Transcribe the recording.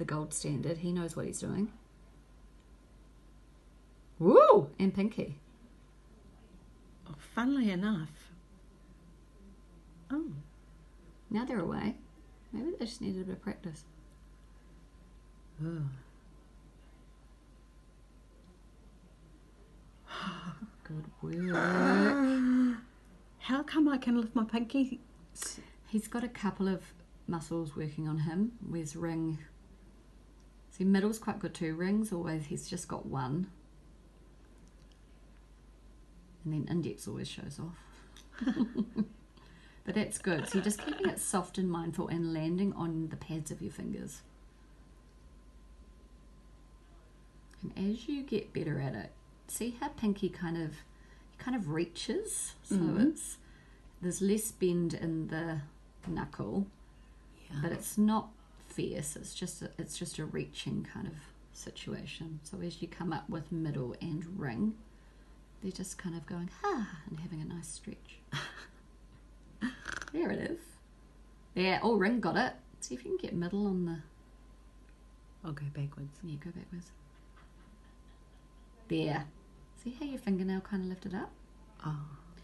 gold standard. He knows what he's doing. Woo! And pinky. Oh, funnily enough. Oh. Now they're away. Maybe they just needed a bit of practice. Oh. Good work. How come I can lift my pinky? He's got a couple of muscles working on him. Where's ring? See, middle's quite good too. Ring's always, he's just got one. And then index always shows off. But that's good. So you're just keeping it soft and mindful and landing on the pads of your fingers. And as you get better at it, see how pinky kind of reaches, so it's there's less bend in the knuckle, but it's not fierce. It's just a reaching kind of situation. So as you come up with middle and ring, they're just kind of going and having a nice stretch. There it is. Yeah, oh, ring got it. See if you can get middle on the. I'll go backwards. Yeah, go backwards. There. See how your fingernail kind of lifted up? Oh.